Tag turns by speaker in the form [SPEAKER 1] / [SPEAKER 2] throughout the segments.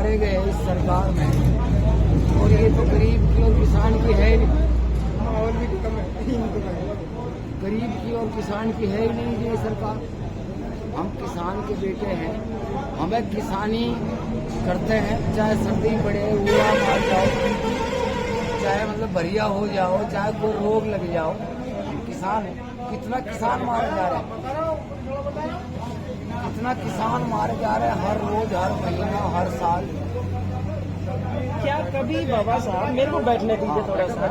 [SPEAKER 1] मारे गए इस सरकार में, और ये तो गरीब की और किसान की है ही नहीं,
[SPEAKER 2] और भी कम है।
[SPEAKER 1] गरीब की और किसान की है ही नहीं ये सरकार। हम किसान के बेटे हैं, हमें किसानी करते हैं, चाहे सर्दी पड़े, हुआ मार जाओ, चाहे मतलब भरिया हो जाओ, चाहे कोई रोग लग जाओ, हम किसान है। कितना किसान मारे जा रहे हैं, कितना किसान मारे जा रहे हैं हर रोज, हर महीना, हर साल।
[SPEAKER 3] क्या कभी बाबा साहब मेरे को बैठने दीजिए थोड़ा सा,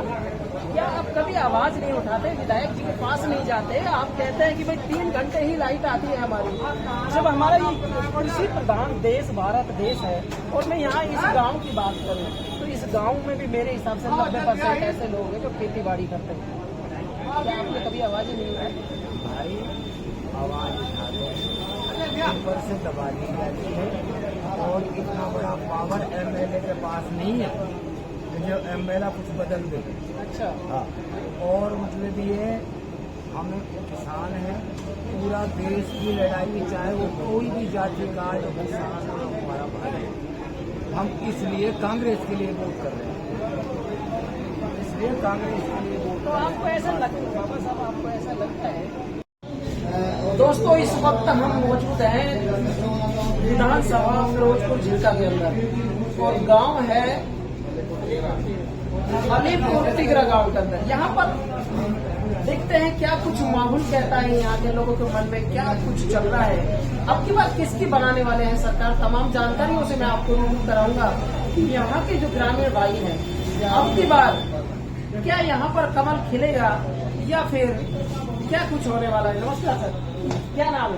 [SPEAKER 3] क्या आप कभी आवाज नहीं उठाते, विधायक जी के पास नहीं जाते? आप कहते हैं कि भाई 3 घंटे ही लाइट आती है हमारी, जब हमारा ये कृषि प्रधान देश भारत देश है। और मैं यहाँ इस गांव की बात करूँ तो इस गांव में भी मेरे हिसाब से 90% ऐसे लोग हैं जो खेती बाड़ी करते हैं। क्या आपने कभी आवाज ही नहीं उठाई?
[SPEAKER 1] भाई आवाज उठाते हैं, ऊपर से दबा दी जाती है, और इतना बड़ा पावर एमएलए के पास नहीं है कि जो एमएलए कुछ बदल दे।
[SPEAKER 3] अच्छा।
[SPEAKER 1] हाँ, और मतलब ये हम किसान हैं, पूरा देश की लड़ाई, चाहे वो कोई भी जाति का जो किसान है हमारा भाई है। हम इसलिए कांग्रेस के लिए वोट कर रहे हैं, इसलिए कांग्रेस के लिए वोट।
[SPEAKER 3] तो आपको ऐसा लगता है बाबा साहब, आपको ऐसा लगता है? दोस्तों इस वक्त हम मौजूद हैं विधानसभा फिरोजपुर झिलका के अंदर, और गांव है अलीपुर तिगरा गांव के अंदर। यहाँ पर देखते हैं क्या कुछ माहौल कहता है यहाँ के लोगों के मन में, क्या कुछ चल रहा है। अब की बात किसकी बनाने वाले हैं सरकार, तमाम जानकारियों से मैं आपको रूबरू कराऊंगा कि यहाँ के जो ग्रामीण भाई हैं, अब की बार क्या यहाँ पर कमल खिलेगा या फिर क्या कुछ होने वाला है। नमस्कार सर, क्या नाम है?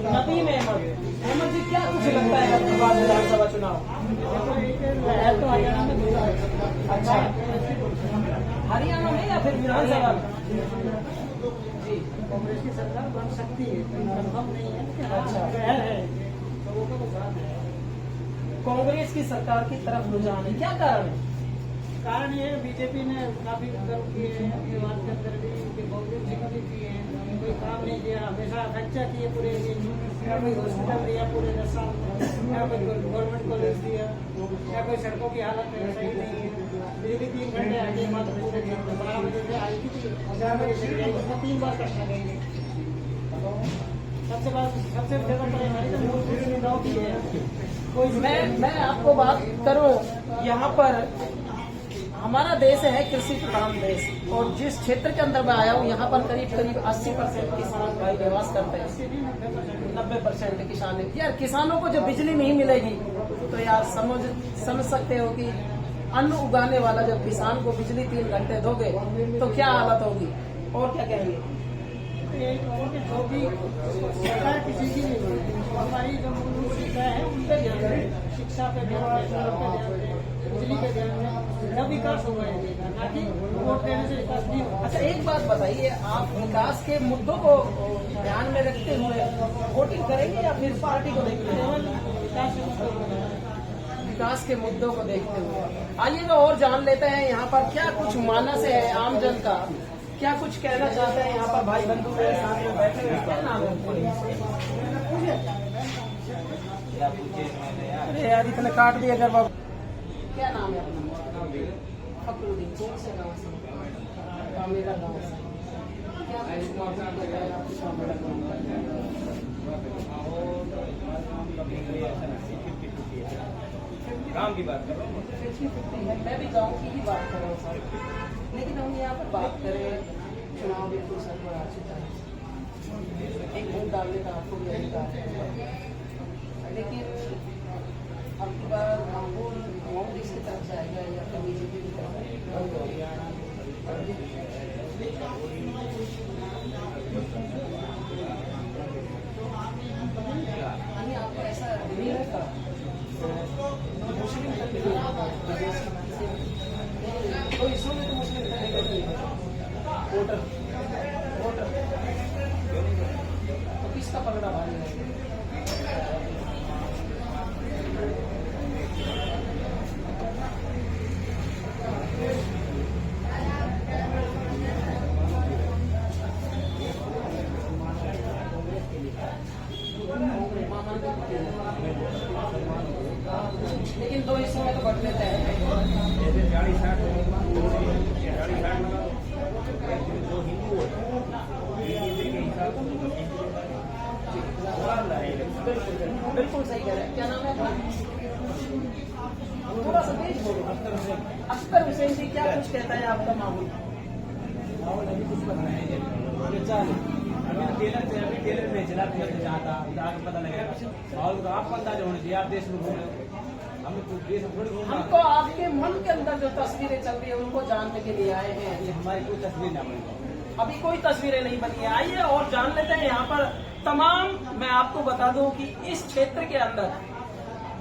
[SPEAKER 3] नदीम अहमद। अहमद जी, क्या कुछ लगता है अब की बार विधानसभा चुनाव है तो हरियाणा में? अच्छा, हरियाणा में या फिर विधानसभा में? जी,
[SPEAKER 2] कांग्रेस की सरकार बन सकती है, कंफर्म नहीं है।
[SPEAKER 3] अच्छा,
[SPEAKER 2] है
[SPEAKER 3] कांग्रेस की सरकार की तरफ रुझान है, क्या कारण है?
[SPEAKER 2] कारण ये बीजेपी ने काफी कर्म किए हैं अपने बात के अंदर भी, उनके कांग्रेस जी भी किए हैं, कोई काम नहीं किया, हमेशा खर्चा किए पूरे दिन, या कोई हॉस्पिटल दिया पूरे 10 साल में, या कोई गवर्नमेंट कॉलेज दिया, या कोई सड़कों की हालत सही नहीं है। बिजली 3 घंटे आगे मात्र पूरे दिन 12 बजे से आई थी 4 बजे से गई, उसमें 3 बार कटना गई। सबसे ज्यादा परेशानी तो मूल सुविधाओं की है।
[SPEAKER 3] मैं आपको बात करूं, यहाँ पर हमारा देश है कृषि प्रधान देश, और जिस क्षेत्र के अंदर मैं आया हूँ यहाँ पर करीब 80% किसान भाई निवास करते हैं। 90% किसान है। यार किसानों को जब बिजली नहीं मिलेगी तो यार समझ सकते हो कि अन्न उगाने वाला जब किसान को बिजली 3 घंटे दोगे तो क्या हालत होगी। और क्या कहेंगे?
[SPEAKER 2] जो भी सरकार किसी की नहीं होती, हमारी जो मूल शिक्षा है उन पर ध्यान दें, शिक्षा पे ध्यान दें, सड़क पे ध्यान दें, बिजली पे ध्यान दें, तब विकास होगा ना कि वोट देने से विकास नहीं होगा।
[SPEAKER 3] अच्छा, एक बात बताइए, आप विकास के मुद्दों को ध्यान में रखते हुए वोटिंग करेंगे या फिर पार्टी को देखते हुए? विकास के मुद्दों को देखते हुए आइएगा और जान लेते हैं यहाँ पर क्या कुछ मानस है आम जन का, क्या कुछ कहना चाहते हैं यहाँ पर भाई बंधु मेरे साथ में बैठे हुए। क्या नाम है? अरे यार इतने काट दिए अगर बाबू। क्या नाम है अपना? फकरुद्दीन। कौन से गाँव से? मेरा गाँव से। क्या कुछ माहौल कहता है आपका मेरा
[SPEAKER 4] गाँव की बात करो?
[SPEAKER 3] 50-50 है, मैं भी गाँव की ही बात कर रहा हूँ सर। लेकिन हम यहाँ पर बात करें, चुनाव बिल्कुल सर पर आ चुका है, एक वोट डालने का आपको भी अधिकार है, लेकिन अब की बार माहौल कांग्रेस की तरफ जाएगा या फिर बीजेपी की तरफ? नहीं, आपको ऐसा नहीं लगता? मुस्लिम तो इसमें तो मुस्लिम वोटर तो किसका पकड़ा भारी है? इन दो हिस्सों में तो बट लेते हैं।
[SPEAKER 4] जैसे 40-60 जो हिंदू होते हैं के हिसाब से
[SPEAKER 3] बिल्कुल सही कह रहे हैं। क्या नाम है आपका? थोड़ा सा तेज बोलो। अख्तर हुसैन जी, क्या कुछ कहता है आपका माहौल?
[SPEAKER 4] अभी कुछ पता नहीं है। अभी टेलर में चला जाता आगे पता लगेगा और आपको अंदाजा होना चाहिए। आप देश में घूम रहे हो, हम देश में थोड़ी घूम रहे
[SPEAKER 3] हमको आपके मन के अंदर जो तस्वीरें चल रही है उनको जानने के लिए आए हैं।
[SPEAKER 4] हैं। हमारी कोई तस्वीर ना बनी।
[SPEAKER 3] अभी कोई तस्वीरें नहीं बनी है। आइए और जान लेते हैं यहाँ पर तमाम। मैं आपको बता दूं कि इस क्षेत्र के अंदर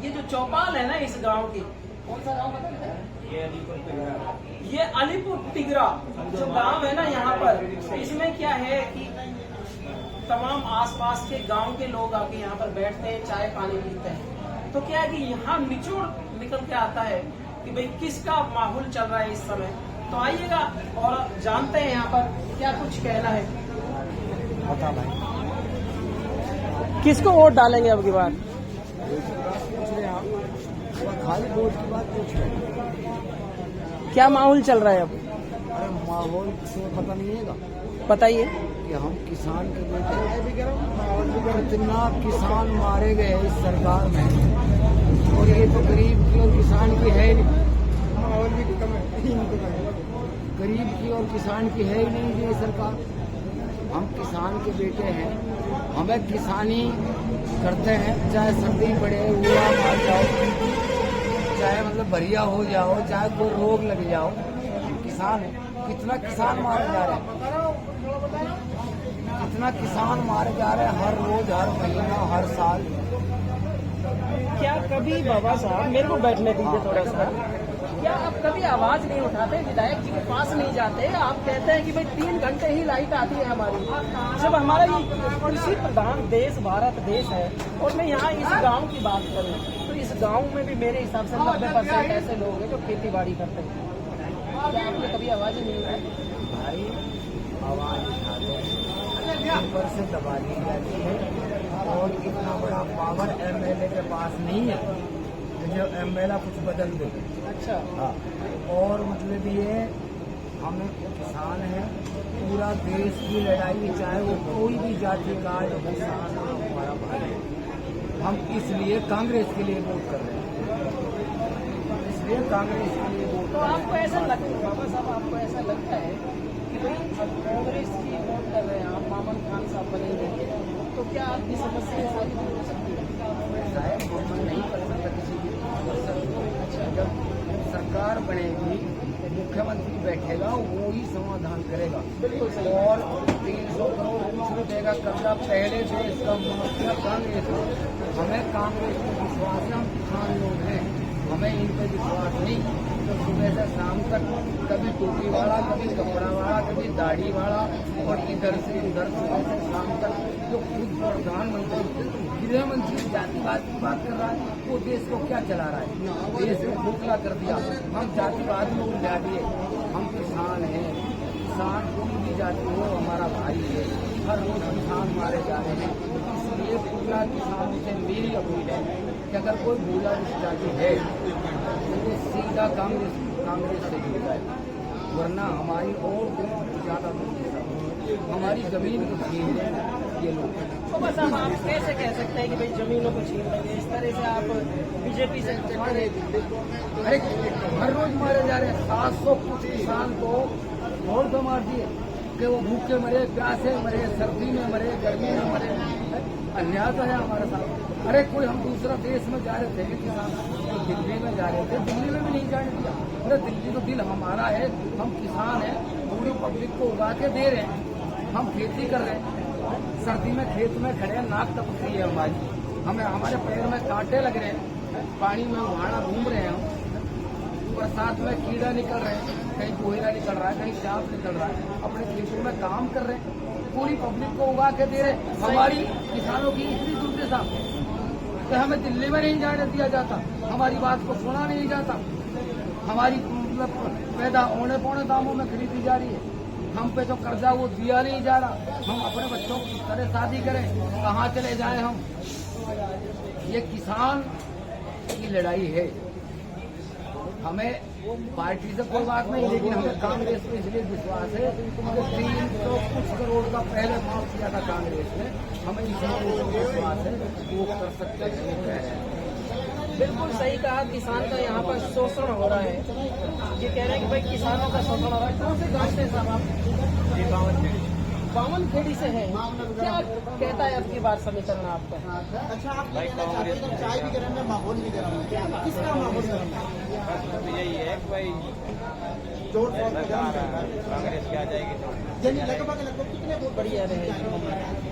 [SPEAKER 3] ये जो चौपाल है ना इस गांव की, कौन सा गांव बताते हैं? ये अलीपुर तिगरा जो गांव है ना यहाँ पर, इसमें क्या है कि तमाम आसपास के गांव के लोग आके यहाँ पर बैठते हैं, चाय पानी पीते हैं। तो क्या है कि यहाँ निचोड़ निकल के आता है कि भाई किसका माहौल चल रहा है इस समय। तो आइएगा और जानते हैं यहाँ पर क्या कुछ कहना है।
[SPEAKER 4] बता भाई
[SPEAKER 3] किसको वोट डालेंगे अब की बार?
[SPEAKER 1] पूछ रहे हैं आप, और खाली वोट की बात पूछ रहे हैं।
[SPEAKER 3] क्या माहौल चल रहा है अब
[SPEAKER 1] अरे माहौल से पता नहीं है
[SPEAKER 3] बताइए।
[SPEAKER 1] कि हम किसान के बेटे कितना किसान मारे गए इस सरकार में, और ये तो गरीब की और किसान की है ही नहीं। माहौल भी कम है, गरीब की और किसान की है ही नहीं ये सरकार। हम किसान के बेटे हैं, हमें किसानी करते हैं, चाहे सर्दी पड़े, हुआ मार जाओ, चाहे मतलब भरिया हो जाओ, चाहे कोई रोग लग जाओ, किसान है। कितना किसान मारे जा रहे हैं, कितना किसान मारे जा रहे हैं हर रोज, हर महीना, हर साल।
[SPEAKER 3] क्या कभी बाबा साहब, मेरे को बैठने दीजिए थोड़ा सा, क्या आप कभी आवाज नहीं उठाते, विधायक जी के पास नहीं जाते? आप कहते हैं कि भाई 3 घंटे ही लाइट आती है हमारी, जब हमारा ये कृषि प्रधान देश भारत देश है। और मैं यहाँ इस गांव की बात करूँ तो इस गांव में भी मेरे हिसाब से 90% ऐसे लोग हैं जो खेती बाड़ी करते हैं। क्या आपने कभी आवाज ही नहीं उठाई?
[SPEAKER 1] भाई आवाज उठाते हैं, ऊपर से दबा दी जाती है, और इतना बड़ा पावर एमएलए के पास नहीं है कि जो एमएलए कुछ बदल दे।
[SPEAKER 3] अच्छा,
[SPEAKER 1] हाँ, और मतलब ये हम किसान हैं, पूरा देश की लड़ाई, चाहे वो कोई भी जाति का जो किसान है हमारा भाई है। हम इसलिए कांग्रेस के लिए वोट कर रहे हैं, इसलिए कांग्रेस के लिए वोट।
[SPEAKER 3] तो आपको ऐसा लगता है बाबा साहब, आपको ऐसा लगता है कि भाई कांग्रेस की वोट कर रहे हैं आप, मामन खान साहब बनेंगे, तो क्या आपकी समस्या सारी दूर हो सकती है?
[SPEAKER 1] साहब हम नहीं कर सकता किसी की। जब सरकार बनेगी, मुख्यमंत्री बैठेगा, वो ही समाधान करेगा।
[SPEAKER 3] बिल्कुल सही।
[SPEAKER 1] और 300 करोड़ दूसरे देगा कर्जा, पहले से इसका मुखिया कांग्रेस है। हमें कांग्रेस पर विश्वास है, हम किसान लोग हैं, हमें इन पर विश्वास नहीं। तो सुबह से शाम तक कभी टोपी वाला, कभी कपड़ा वाला, कभी दाढ़ी वाला, और इधर से उधर सुबह से शाम तक जो खुद प्रधानमंत्री, गृह मंत्री जातिवाद की बात कर रहा है, वो देश को क्या चला रहा है? देश को खोखला कर दिया। हम जातिवाद में उलझा दिए। हम किसान हैं, किसान कोई भी जाति हो हमारा भाई है। हर रोज किसान मारे जा रहे हैं, इसलिए पूरा किसानों से मेरी अपील है कि अगर कोई भूला जाति है तो वो सीधा कांग्रेस से जुड़ जाए, वरना हमारी और ज्यादा हमारी जमीन को छीन लें ये लोग।
[SPEAKER 3] तो बस अब आप कैसे कह सकते हैं कि भाई जमीनों को छीन लेंगे? इस तरह से आप बीजेपी से
[SPEAKER 1] अरे हर रोज मारे जा रहे हैं। 700 कुछ किसान को ढोल पे मार दिए कि वो भूखे मरे, प्यासे मरे, सर्दी में मरे, गर्मी में मरे। अन्याय तो है हमारे साथ। अरे कोई हम दूसरा देश में जा रहे थे किसान, तो दिल्ली में जा रहे थे, दिल्ली में भी नहीं जाने दिया। अरे दिल्ली तो दिल हमारा है, हम किसान हैं, पूरी पब्लिक को उगा के दे रहे हैं, हम खेती कर रहे हैं। सर्दी में खेत में खड़े हैं, नाक टपक रही है हमारी, हमें हमारे पैर में कांटे लग रहे हैं, पानी में उहाड़ा घूम रहे हैं हम, बरसात में कीड़ा निकल रहे हैं, कहीं कोयला निकल रहा है, कहीं सांप निकल रहा है, अपने खेतों में काम कर रहे हैं, पूरी पब्लिक को उगा के दे रहे। हमारी किसानों की इतनी दुर्दशा कि हमें दिल्ली में नहीं जाने दिया जाता, हमारी बात को सुना नहीं जाता, हमारी मतलब पैदा औने पौने दामों में खरीदी जा रही है, हम पे जो कर्जा वो दिया नहीं जा रहा, हम अपने बच्चों की तरह शादी करें, कहाँ चले जाएं हम? ये किसान की लड़ाई है, हमें पार्टी से कोई बात नहीं, लेकिन हमें कांग्रेस पे इसलिए विश्वास है कि 300 कुछ करोड़ का पहले माफ किया था कांग्रेस ने, हमें इसलिए विश्वास है वो कर सकते हैं, वो कह रहे हैं।
[SPEAKER 3] बिल्कुल सही कहा, किसान का यहाँ पर शोषण हो रहा है। ये कह रहे हैं कि भाई किसानों का शोषण हो रहा है। कौन से गाँव से साहब आप? बावन खेड़ी से है। क्या कहता है आपकी बात समीकरण आपका?
[SPEAKER 2] अच्छा, आप चाय भी गर्म है, माहौल भी गर्म है, किसका माहौल गर्म है?
[SPEAKER 4] यही है कि भाई
[SPEAKER 2] जोर
[SPEAKER 4] कांग्रेस क्या जाएगी,
[SPEAKER 2] लगभग कितने वोट
[SPEAKER 3] बढ़िया रहेगी।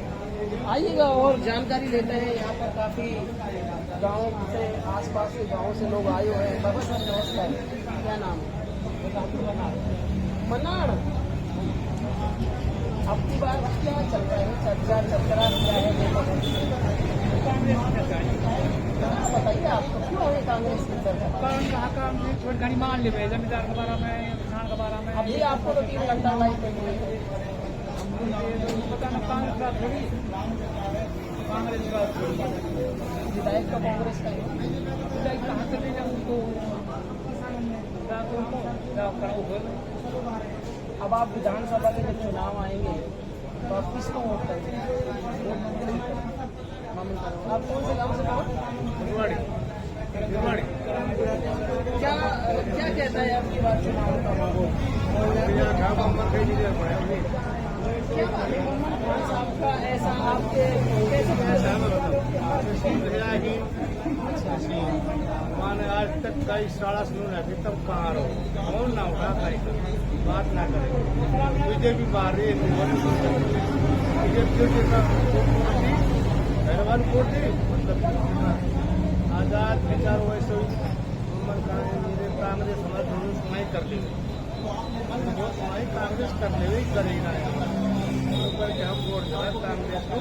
[SPEAKER 3] आइएगा और जानकारी लेते हैं। यहाँ पर काफी गाँव से, आसपास के गाँव से लोग आए हुए हैं। बाबा सर नमस्कार, क्या नाम है? मनाड़। अब की बार क्या चल रहा है? चर्चा चक्रा क्या है? बताइए आपको क्यों है कांग्रेस की सरकार?
[SPEAKER 4] कारण कहाँ काम छोटी गाड़ी मान ले भाई, जमींदार के बारे में, किसान के बारे में।
[SPEAKER 3] अभी आपको तो 3 घंटा लाइफ पे
[SPEAKER 4] पता ना कांग्रेस का थोड़ी, कांग्रेस का
[SPEAKER 3] विधायक का कांग्रेस का है।
[SPEAKER 4] विधायक कहाँ चले जाए उनको करो।
[SPEAKER 3] अब आप विधानसभा के जब चुनाव आएंगे तो आप किसको वोट करेंगे? आप कौन से गांव से क्या क्या कहता है आपकी बात चुनाव का माहौल? क्या बात है मोहम्मद खान साहब का ऐसा आपके
[SPEAKER 5] मैंने आज तक कई साड़ा सुना है, तब कहाँ रहो, कौन ना उठा बात ना करे। बीजेपी बाहर रही पहलवान कोट दी, मतलब आजाद विचार वैसे उमर कांग्रेस हमारे सुनाई कर ली, सुनाई कांग्रेस कर ले करेगी ना करके हम वोट देना कांग्रेस को।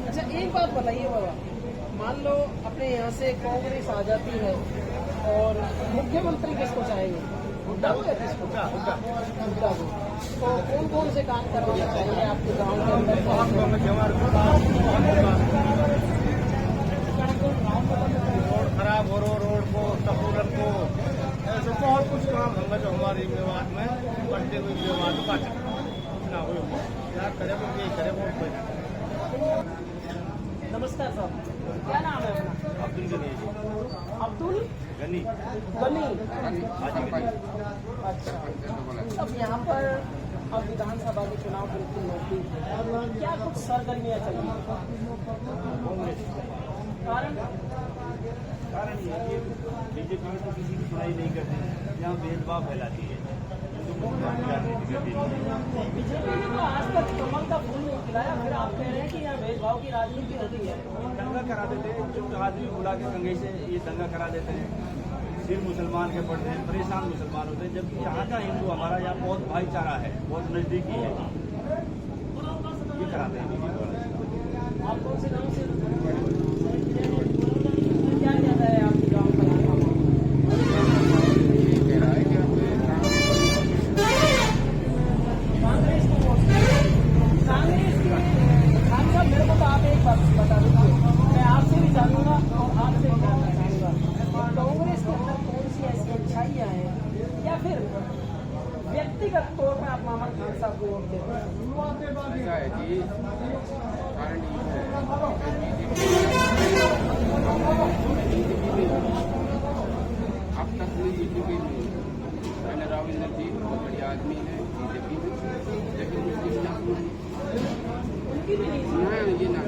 [SPEAKER 3] अच्छा, एक बात बताइए बाबा, मान लो अपने यहाँ से कांग्रेस आ जाती है और मुख्यमंत्री किसको चाहेंगे? हुड्डा को या किसको? हुड्डा को। तो कौन कौन से काम करवाना चाहिए आपके गांव के अंदर?
[SPEAKER 5] रोड खराब हो रहा, रोड को सपूरन को ऐसे बहुत कुछ काम होगा जो हमारी मेवात में बढ़ते हुए मेवात का ना हो क्या करे वो यही करे वोट।
[SPEAKER 3] नमस्कार साहब, क्या नाम है अपना? अब्दुल
[SPEAKER 5] गनी
[SPEAKER 3] गनी। अच्छा, अब यहाँ पर अब विधानसभा के चुनाव बिल्कुल नजदीक है, क्या कुछ सरगर्मियाँ चल रही हैं?
[SPEAKER 5] कारण ये है कि बीजेपी में तो किसी की सुनाई नहीं करती, यहाँ भेदभाव फैलाती है।
[SPEAKER 3] बीजेपी ने तो आज तक कमल का फूल नहीं खिलाया, फिर आप कह रहे हैं कि यहाँ भेदभाव की राजनीति होती है।
[SPEAKER 5] दंगा करा देते हैं, जो आदमी बुला के गंगे से ये दंगा करा देते हैं, सिर मुसलमान के पड़ते हैं, परेशान मुसलमान होते हैं, जबकि यहाँ का हिंदू हमारा यहाँ बहुत भाईचारा है, बहुत नजदीकी है, ये कराते हैं।
[SPEAKER 3] आप कौन से गाँव से? क्या कहता है आपके गाँव का? कांग्रेस को वोट, कांग्रेस की। अच्छा, मेरे को तो आप एक बात बता दीजिए, मैं आपसे भी जानूंगा और आपसे भी जानना चाहूँगा, कांग्रेस के अंदर कौन सी ऐसी अच्छाइयाँ हैं या फिर व्यक्तिगत तौर पर आप मोहम्मद खान साहब को वोट देते हैं?
[SPEAKER 1] ऐसा है जी, कारण अब तक में बीजेपी में मैंने राहुल गांधी बहुत बड़ी आदमी है बीजेपी में, लेकिन उसकी
[SPEAKER 3] उनकी भी नहीं
[SPEAKER 1] ना ये ना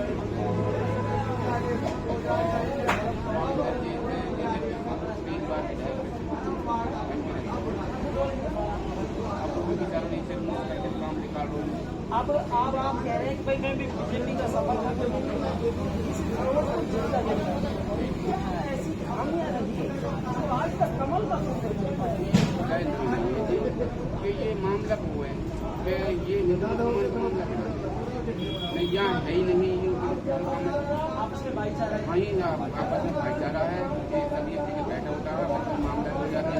[SPEAKER 1] काम निकाल रहा हूँ।
[SPEAKER 3] अब आप कह रहे हैं कि भाई मैं भी बीजेपी का सफल हूँ, ऐसी खामियां रही है तो आज तक कमल का
[SPEAKER 1] कि ये मामला हुआ है कि ये हिंदू मामला नहीं, यहाँ है ही नहीं,
[SPEAKER 3] आपसे भाईचारा है।
[SPEAKER 1] वहीं आपस में भाईचारा है, ये सभी एक जगह बैठा होता है, मामला हो जाता है,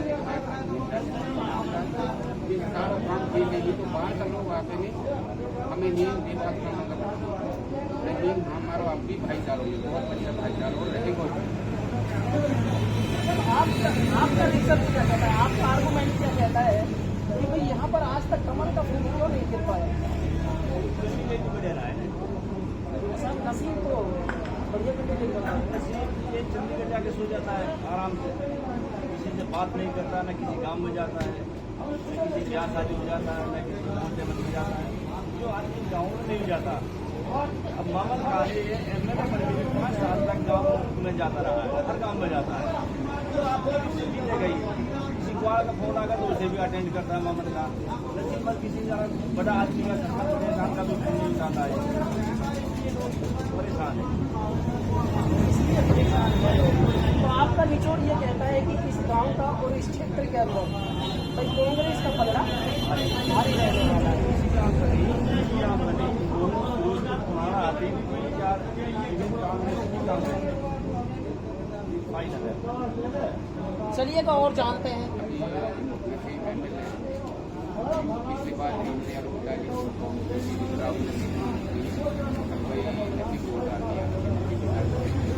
[SPEAKER 1] ये सारा काम किए गए तो बाहर का लोग आते हैं, हमें नहीं दे सकता मतलब, लेकिन हमारा अब भी भाईचारा बहुत बढ़िया भाईचारा रहेगा।
[SPEAKER 3] आपका रिसर्च क्या कहता है, आपका आर्गूमेंट क्या कहता है कि भाई यहाँ पर आज तक कमल का फूल क्यों नहीं गिर पाया? सब नसीब तो बढ़िया कैंडिडेट बना है।
[SPEAKER 4] ये चंडीगढ़ जाके सो जाता है आराम से, किसी से बात नहीं करता, न किसी काम में जाता है, न किसी ब्याह शादी में जाता है, न किसी मोहल्ले में जाता है, जो आदमी गाँव में नहीं जाता। अब मामल काले एमएलए बने 5 साल तक गाँव में जाता रहा है, हर काम में जाता है। तो आप किसी गई किसी ग्वाल का फोन आकर तो उसे भी अटेंड करता है मामल का। नसीब पर किसी का बड़ा आदमी का इंसान का भी फोन नहीं उठाता है, परेशान है।
[SPEAKER 3] इसलिए परेशान है। तो आपका निचोड़ ये कहता है कि इस गांव का और इस क्षेत्र के अंदर भाई कांग्रेस का पलड़ा भारी रहने वाला है। चलिए का और जानते हैं।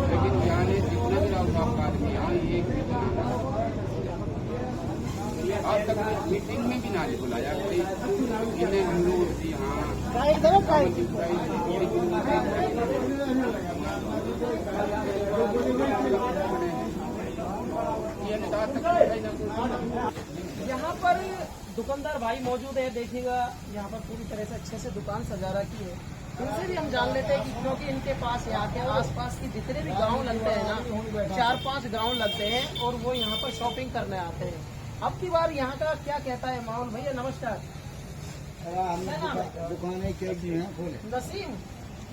[SPEAKER 1] लेकिन यहाँ जितने भी राव साहब का आदमी यहाँ एक आज तक मीटिंग में भी ना बुलाया कोई, इन्हें हम लोग
[SPEAKER 3] यहाँ पर दुकानदार भाई मौजूद है, देखिएगा यहाँ पर पूरी तरह से अच्छे से दुकान सजा रखी है। उनसे भी हम जान लेते हैं कि क्योंकि इनके पास यहाँ के आसपास के जितने भी गांव लगते हैं ना, 4-5 गांव लगते हैं और वो यहाँ पर शॉपिंग करने आते हैं। अब की बार यहाँ का क्या कहता है माहौल? भैया नमस्कार।
[SPEAKER 1] दुकानें खोले।
[SPEAKER 3] नसीम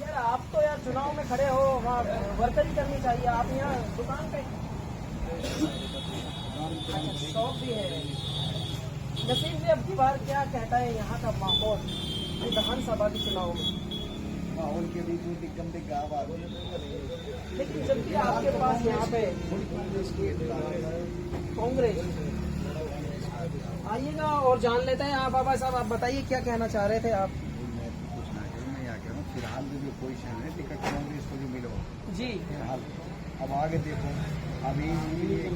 [SPEAKER 3] यार, आप तो यार चुनाव में खड़े हो, वहाँ वर्करी करनी चाहिए, आप यहाँ दुकान पे शॉप भी है। नसीम जी, अब की बार क्या कहता है यहाँ का माहौल विधानसभा के चुनाव में?
[SPEAKER 1] माहौल के बीच में दिक्कत
[SPEAKER 3] लेकिन जबकि आपके पास यहाँ पे कांग्रेस, आइएगा और जान लेते हैं। आप बाबा साहब, आप बताइए क्या कहना चाह रहे थे आप?
[SPEAKER 1] मैं यहाँ कह रहा हूँ फिलहाल जो पोजिशन है टिकट कांग्रेस को जो मिलो
[SPEAKER 3] जी,
[SPEAKER 1] फिलहाल। अब आगे देखो, अभी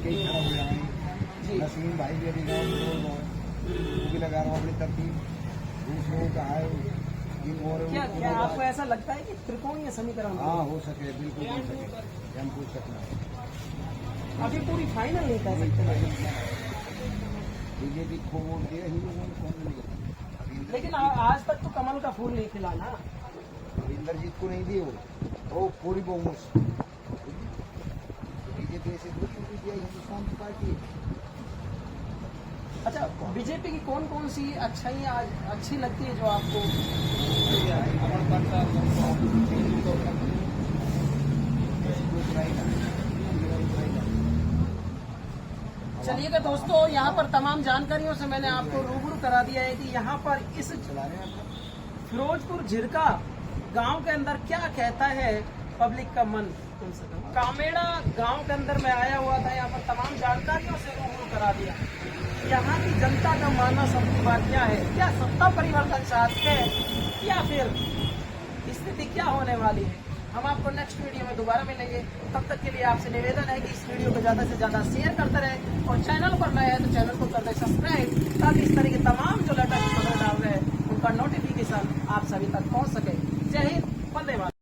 [SPEAKER 1] कई खड़ा हो जाएंगे। नसीम भाई भी अभी गाँव में वो भी लगा रहा हूँ अपनी तरतीब, दूसरों का है
[SPEAKER 3] क्या आपको ऐसा लगता है कि त्रिकोणीय समीकरण?
[SPEAKER 1] हाँ, हो सके, बिल्कुल हो सके, हम पूछ सकते।
[SPEAKER 3] अभी पूरी फाइनल नहीं कर सकते,
[SPEAKER 1] बीजेपी को वोट दिया ही लोगों ने, कौन नहीं।
[SPEAKER 3] लेकिन आज तक तो कमल का फूल नहीं खिला ना।
[SPEAKER 1] इंद्रजीत को नहीं दिए वो पूरी बहुमत बीजेपी ऐसे दिया हिंदुस्तान की पार्टी है।
[SPEAKER 3] अच्छा, बीजेपी की कौन कौन सी अच्छाइयाँ अच्छी लगती है जो आपको? चलिएगा दोस्तों, यहाँ पर तमाम जानकारियों से मैंने आपको रूबरू करा दिया है कि यहाँ पर इस फिरोजपुर झिरका गांव के अंदर क्या कहता है पब्लिक का मन। कामेड़ा गांव के अंदर मैं आया हुआ था, यहाँ पर तमाम जानकारियों से रूबरू करा दिया। यहाँ की जनता का मानना सबकी बात क्या है, क्या सत्ता परिवर्तन चाहते हैं या फिर स्थिति क्या होने वाली है। हम आपको नेक्स्ट वीडियो में दोबारा मिलेंगे। तब तक के लिए आपसे निवेदन है कि इस वीडियो को ज़्यादा से ज़्यादा शेयर करते रहें और चैनल पर नए हैं तो चैनल को कर दें सब्सक्राइब, ताकि इस तरह के तमाम जो लेटेस्ट खबर डाल रहे हैं उनका नोटिफिकेशन आप सभी तक पहुँच सके। जय हिंद, वंदे मातरम।